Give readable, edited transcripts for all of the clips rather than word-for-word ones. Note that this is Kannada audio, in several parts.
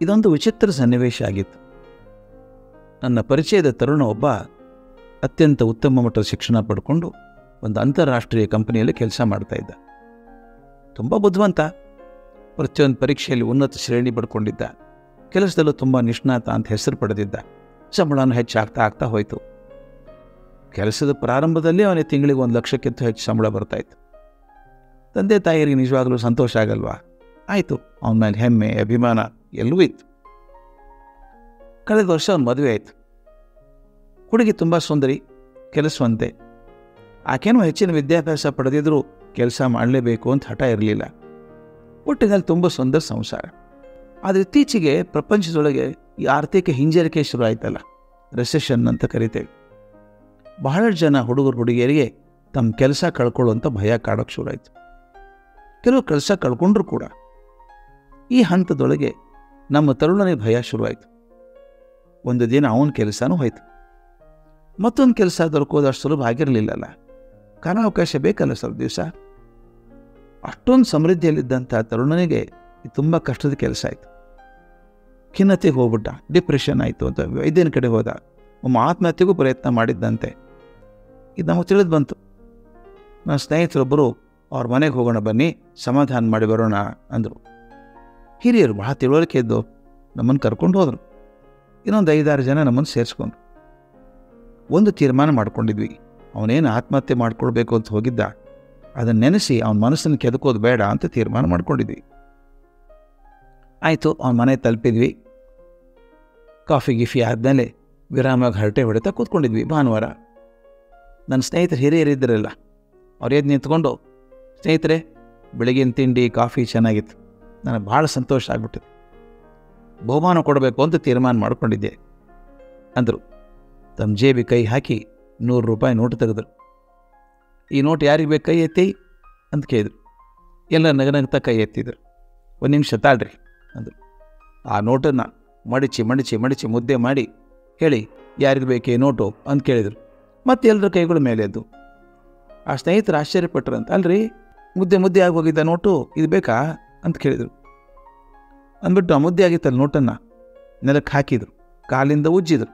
ಇದೊಂದು ವಿಚಿತ್ರ ಸನ್ನಿವೇಶ ಆಗಿತ್ತು. ನನ್ನ ಪರಿಚಯದ ತರುಣ ಒಬ್ಬ ಅತ್ಯಂತ ಉತ್ತಮ ಮಟ್ಟದ ಶಿಕ್ಷಣ ಪಡ್ಕೊಂಡು ಒಂದು ಅಂತಾರಾಷ್ಟ್ರೀಯ ಕಂಪನಿಯಲ್ಲಿ ಕೆಲಸ ಮಾಡ್ತಾಯಿದ್ದ. ತುಂಬ ಬುದ್ಧಿವಂತ, ಪ್ರತಿಯೊಂದು ಪರೀಕ್ಷೆಯಲ್ಲಿ ಉನ್ನತ ಶ್ರೇಣಿ ಪಡ್ಕೊಂಡಿದ್ದ, ಕೆಲಸದಲ್ಲೂ ತುಂಬ ನಿಷ್ಣಾತ ಅಂತ ಹೆಸರು ಪಡೆದಿದ್ದ. ಸಂಬಳನೂ ಹೆಚ್ಚಾಗ್ತಾ ಹೋಯಿತು. ಕೆಲಸದ ಪ್ರಾರಂಭದಲ್ಲಿ ಅವನಿಗೆ ತಿಂಗಳಿಗೆ 1,00,000ಕ್ಕಿಂತ ಹೆಚ್ಚು ಸಂಬಳ ಬರ್ತಾಯಿತ್ತು. ತಂದೆ ತಾಯಿಯರಿಗೆ ನಿಜವಾಗಲೂ ಸಂತೋಷ ಆಗಲ್ವಾ? ಆಯಿತು, ಅವನ ಮೇಲೆ ಹೆಮ್ಮೆ ಅಭಿಮಾನ ಎಲ್ಲವೂ ಇತ್ತು. ಕಳೆದ ವರ್ಷ ಅವನ ಮದುವೆ ಆಯಿತು. ಹುಡುಗಿ ತುಂಬ ಸುಂದರಿ, ಕೆಲಸವಂತೆ. ಆಕೆನೂ ಹೆಚ್ಚಿನ ವಿದ್ಯಾಭ್ಯಾಸ ಪಡೆದಿದ್ರೂ ಕೆಲಸ ಮಾಡಲೇಬೇಕು ಅಂತ ಹಠ ಇರಲಿಲ್ಲ. ಒಟ್ಟಿನಲ್ಲಿ ತುಂಬ ಸುಂದರ ಸಂಸಾರ. ಆದರೆ ಇತ್ತೀಚೆಗೆ ಪ್ರಪಂಚದೊಳಗೆ ಈ ಆರ್ಥಿಕ ಹಿಂಜರಿಕೆ ಶುರು ಆಯ್ತಲ್ಲ, ರೆಸೆಷನ್ ಅಂತ ಕರಿತೇವೆ. ಬಹಳಷ್ಟು ಜನ ಹುಡುಗರಿಗೆ ತಮ್ಮ ಕೆಲಸ ಕಳ್ಕೊಳ್ಳುವಂಥ ಭಯ ಕಾಡೋಕ್ಕೆ ಶುರು ಆಯಿತು. ಕೆಲವು ಕೆಲಸ ಕಳ್ಕೊಂಡ್ರು ಕೂಡ. ಈ ಹಂತದೊಳಗೆ ನಮ್ಮ ತರುಣನಿಗೆ ಭಯ ಶುರುವಾಯಿತು. ಒಂದು ದಿನ ಅವನ ಕೆಲಸನೂ ಹೋಯ್ತು. ಮತ್ತೊಂದು ಕೆಲಸ ದೊರಕೋದಷ್ಟು ಸುಲಭ ಆಗಿರಲಿಲ್ಲಲ್ಲ, ಕಾಲಾವಕಾಶ ಬೇಕಲ್ಲ ಸ್ವಲ್ಪ ದಿವಸ. ಅಷ್ಟೊಂದು ಸಮೃದ್ಧಿಯಲ್ಲಿದ್ದಂಥ ತರುಣನಿಗೆ ತುಂಬ ಕಷ್ಟದ ಕೆಲಸ ಆಯಿತು. ಖಿನ್ನತೆಗೆ ಹೋಗ್ಬಿಟ್ಟ, ಡಿಪ್ರೆಷನ್ ಆಯಿತು ಅಂತ ವೈದ್ಯನ ಕಡೆ ಹೋದ. ಒಮ್ಮೆ ಆತ್ಮಹತ್ಯೆಗೂ ಪ್ರಯತ್ನ ಮಾಡಿದ್ದಂತೆ. ಇದು ನಮಗೆ ತಿಳಿದು ಬಂತು. ನನ್ನ ಸ್ನೇಹಿತರೊಬ್ಬರು ಅವ್ರ ಮನೆಗೆ ಹೋಗೋಣ ಬನ್ನಿ, ಸಮಾಧಾನ ಮಾಡಿ ಬರೋಣ ಅಂದರು. ಹಿರಿಯರು ಬಹಳ ತಿಳುವಳಿಕೆ ಇದ್ದು ನಮ್ಮನ್ನು ಕರ್ಕೊಂಡು ಹೋದರು. ಇನ್ನೊಂದು 5-6 ಜನ ನಮ್ಮನ್ನು ಸೇರಿಸ್ಕೊಂಡ್ರು. ಒಂದು ತೀರ್ಮಾನ ಮಾಡ್ಕೊಂಡಿದ್ವಿ. ಅವನೇನು ಆತ್ಮಹತ್ಯೆ ಮಾಡ್ಕೊಳ್ಬೇಕು ಅಂತ ಹೋಗಿದ್ದ, ಅದನ್ನು ನೆನೆಸಿ ಅವನ ಮನಸ್ಸನ್ನು ಕೆದಕೋದು ಬೇಡ ಅಂತ ತೀರ್ಮಾನ ಮಾಡ್ಕೊಂಡಿದ್ವಿ. ಆಯಿತು, ಅವನ ಮನೆ ತಲುಪಿದ್ವಿ. ಕಾಫಿ ಗಿಫಿ ಆದಮೇಲೆ ವಿರಾಮವಾಗಿ ಹರಟೆ ಹೊಡಿತಾ ಕೂತ್ಕೊಂಡಿದ್ವಿ. ಭಾನುವಾರ ನನ್ನ ಸ್ನೇಹಿತರು ಹಿರಿಯರಿದ್ದರಲ್ಲ, ಅವ್ರು ಎದ್ದು ನಿಂತ್ಕೊಂಡು, ಸ್ನೇಹಿತರೆ ಬೆಳಗಿನ ತಿಂಡಿ ಕಾಫಿ ಚೆನ್ನಾಗಿತ್ತು, ನನಗೆ ಭಾಳ ಸಂತೋಷ ಆಗ್ಬಿಟ್ಟಿದೆ, ಬಹುಮಾನ ಕೊಡಬೇಕು ಅಂತ ತೀರ್ಮಾನ ಮಾಡ್ಕೊಂಡಿದ್ದೆ ಅಂದರು. ತಮ್ಮ ಜೇಬಿ ಕೈ ಹಾಕಿ ₹100 ನೋಟು ತೆಗೆದರು. ಈ ನೋಟು ಯಾರಿಗೆ ಬೇಕು ಕೈ ಎತ್ತಿ ಅಂತ ಕೇಳಿದ್ರು. ಎಲ್ಲ ನಗನಗ್ತಾ ಕೈ ಎತ್ತಿದ್ರು. 1 ನಿಮಿಷ ತಾಳ್ರಿ ಅಂದರು. ಆ ನೋಟನ್ನು ಮಡಿಚಿ ಮುದ್ದೆ ಮಾಡಿ ಹೇಳಿ, ಯಾರಿಗೆ ಬೇಕೇ ನೋಟು ಅಂತ ಕೇಳಿದರು. ಮತ್ತೆ ಎಲ್ಲರ ಕೈಗಳು ಮೇಲೆ ಎದ್ದು. ಆ ಸ್ನೇಹಿತರು ಆಶ್ಚರ್ಯಪಟ್ಟರಂತ. ಅಲ್ರಿ, ಮುದ್ದೆ ಆಗಿ ಹೋಗಿದ್ದ ನೋಟು ಇದು ಬೇಕಾ ಅಂತ ಕೇಳಿದರು. ಅಂದ್ಬಿಟ್ಟು ಆ ಮುದ್ದೆ ಆಗಿತ್ತಲ್ಲ ನೋಟನ್ನು ನೆಲಕ್ಕೆ ಹಾಕಿದರು, ಕಾಲಿಂದ ಉಜ್ಜಿದ್ರು.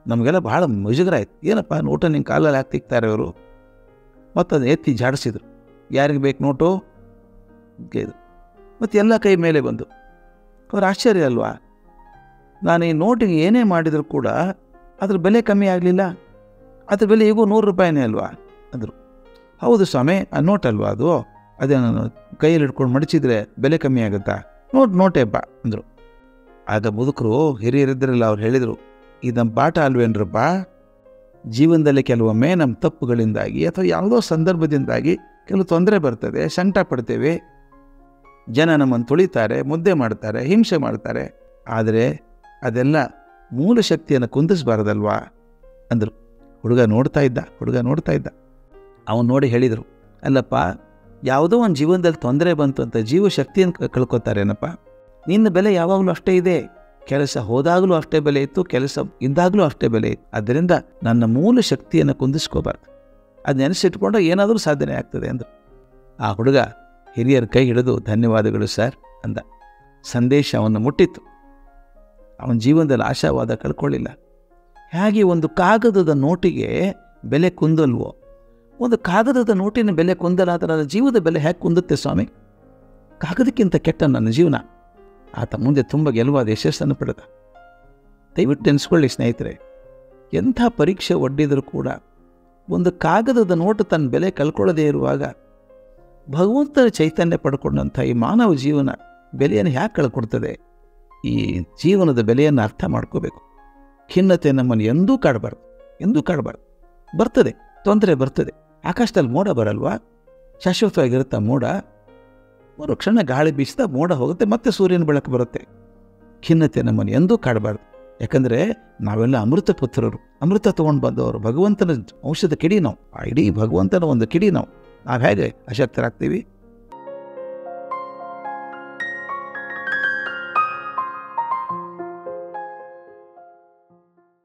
ನಮಗೆಲ್ಲ ಭಾಳ ಮುಜುಗರ ಆಯ್ತು. ಏನಪ್ಪ ನೋಟನ್ನು ಹಿಂಗೆ ಕಾಲಲ್ಲಿ ಹಾಕ್ತಿಕ್ತಾರೆ ಅವರು. ಮತ್ತು ಅದು ಎತ್ತಿ ಜಾಡಿಸಿದ್ರು. ಯಾರಿಗೆ ಬೇಕು ನೋಟು ಅಂತ ಕೇಳಿದ್ರು. ಮತ್ತು ಎಲ್ಲ ಕೈ ಮೇಲೆ ಬಂದು. ಅವ್ರು ಆಶ್ಚರ್ಯ ಅಲ್ವಾ, ನಾನು ಈ ನೋಟಿಗೆ ಏನೇ ಮಾಡಿದರೂ ಕೂಡ ಅದ್ರ ಬೆಲೆ ಕಮ್ಮಿ ಆಗಲಿಲ್ಲ, ಅದ್ರ ಬೆಲೆ ಈಗೂ ₹100 ಅಲ್ವಾ ಅಂದರು. ಹೌದು ಸ್ವಾಮಿ, ಆ ನೋಟ್ ಅಲ್ವಾ ಅದು, ಅದೇ ನಾನು ಕೈಯಲ್ಲಿ ಹಿಡ್ಕೊಂಡು ಮಡಚಿದ್ರೆ ಬೆಲೆ ಕಮ್ಮಿ ಆಗುತ್ತಾ, ನೋಟೇಪ್ಪ ಅಂದರು. ಆಗ ಮುದುಕರು ಹಿರಿಯರಿದ್ದರಲ್ಲ, ಅವ್ರು ಹೇಳಿದರು, ಇದು ನಮ್ಮ ಪಾಠ ಅಲ್ವೇನ್ರಪ್ಪ, ಜೀವನದಲ್ಲಿ ಕೆಲವೊಮ್ಮೆ ನಮ್ಮ ತಪ್ಪುಗಳಿಂದಾಗಿ ಅಥವಾ ಯಾವುದೋ ಸಂದರ್ಭದಿಂದಾಗಿ ಕೆಲವು ತೊಂದರೆ ಬರ್ತದೆ, ಸಂಕಟ ಪಡ್ತೇವೆ, ಜನ ನಮ್ಮನ್ನು ತುಳಿತಾರೆ, ಮುದ್ದೆ ಮಾಡ್ತಾರೆ, ಹಿಂಸೆ ಮಾಡ್ತಾರೆ. ಆದರೆ ಅದೆಲ್ಲ ಮೂಲ ಶಕ್ತಿಯನ್ನು ಕುಂದಿಸಬಾರ್ದಲ್ವಾ ಅಂದರು. ಹುಡುಗ ನೋಡ್ತಾ ಇದ್ದ. ಅವನು ನೋಡಿ ಹೇಳಿದರು, ಅಲ್ಲಪ್ಪ, ಯಾವುದೋ ಒಂದು ಜೀವನದಲ್ಲಿ ತೊಂದರೆ ಬಂತು ಅಂತ ಜೀವ ಶಕ್ತಿಯನ್ನು ಕಳ್ಕೊತಾರೇನಪ್ಪ. ನಿನ್ನ ಬೆಲೆ ಯಾವಾಗಲೂ ಅಷ್ಟೇ ಇದೆ, ಕೆಲಸ ಹೋದಾಗಲೂ ಅಷ್ಟೇ ಬೆಲೆ ಇತ್ತು, ಕೆಲಸ ಇದ್ದಾಗಲೂ ಅಷ್ಟೇ ಬೆಲೆ ಇತ್ತು. ಆದ್ದರಿಂದ ನನ್ನ ಮೂಲ ಶಕ್ತಿಯನ್ನು ಕುಂದಿಸ್ಕೋಬಾರ್ದು, ಅದು ನೆನೆಸಿಟ್ಕೊಂಡ್ರೆ ಏನಾದರೂ ಸಾಧನೆ ಆಗ್ತದೆ ಅಂದರು. ಆ ಹುಡುಗ ಹಿರಿಯರ ಕೈ ಹಿಡಿದು ಧನ್ಯವಾದಗಳು ಸರ್ ಅಂದ. ಸಂದೇಶ ಅವನ್ನು ಮುಟ್ಟಿತ್ತು. ಅವನ ಜೀವನದಲ್ಲಿ ಆಶಾವಾದ ಕಳ್ಕೊಳ್ಳಿಲ್ಲ. ಹೇಗೆ ಒಂದು ಕಾಗದದ ನೋಟಿಗೆ ಬೆಲೆ ಕುಂದಲ್ವೋ, ಒಂದು ಕಾಗದದ ನೋಟಿನ ಬೆಲೆ ಕುಂದಲಾದ ನನ್ನ ಜೀವದ ಬೆಲೆ ಹೇಗೆ ಕುಂದುತ್ತೆ ಸ್ವಾಮಿ? ಕಾಗದಕ್ಕಿಂತ ಕೆಟ್ಟ ನನ್ನ ಜೀವನ. ಆತ ಮುಂದೆ ತುಂಬ ಗೆಲುವಾದ ಯಶಸ್ಸನ್ನು ಪಡೆದ. ದಯವಿಟ್ಟು ನೆನೆಸ್ಕೊಳ್ಳಿ ಸ್ನೇಹಿತರೆ, ಎಂಥ ಪರೀಕ್ಷೆ ಒಡ್ಡಿದರೂ ಕೂಡ ಒಂದು ಕಾಗದದ ನೋಟು ತನ್ನ ಬೆಲೆ ಕಳ್ಕೊಳ್ಳದೇ ಇರುವಾಗ ಭಗವಂತನ ಚೈತನ್ಯ ಪಡ್ಕೊಂಡಂಥ ಈ ಮಾನವ ಜೀವನ ಬೆಲೆಯನ್ನು ಯಾಕೆ ಕಳ್ಕೊಡ್ತದೆ? ಈ ಜೀವನದ ಬೆಲೆಯನ್ನು ಅರ್ಥ ಮಾಡ್ಕೋಬೇಕು. ಖಿನ್ನತೆ ನಮ್ಮನ್ನು ಎಂದೂ ಕಾಡಬಾರ್ದು. ಬರ್ತದೆ, ತೊಂದರೆ ಬರ್ತದೆ. ಆಕಾಶದಲ್ಲಿ ಮೋಡ ಬರಲ್ವಾ? ಶಾಶ್ವತವಾಗಿರುತ್ತಾ ಮೋಡ? ಮರು ಕ್ಷಣ ಗಾಳಿ ಬೀಸಿದ ಮೋಡ ಹೋಗುತ್ತೆ, ಮತ್ತೆ ಸೂರ್ಯನ ಬೆಳಕು ಬರುತ್ತೆ. ಖಿನ್ನತೆ ನಮ್ಮನ್ನು ಎಂದೂ ಕಾಡಬಾರ್ದು. ಯಾಕಂದರೆ ನಾವೆಲ್ಲ ಅಮೃತ ಪುತ್ರರು, ಅಮೃತ ತೊಗೊಂಡು ಬಂದವರು, ಭಗವಂತನ ಔಷಧ ಕಿಡಿ ನಾವು. ಆ ಇಡೀ ಭಗವಂತನ ಒಂದು ಕಿಡಿ ನಾವು. ಹೇಗೆ ಅಶಕ್ತರಾಗ್ತೀವಿ?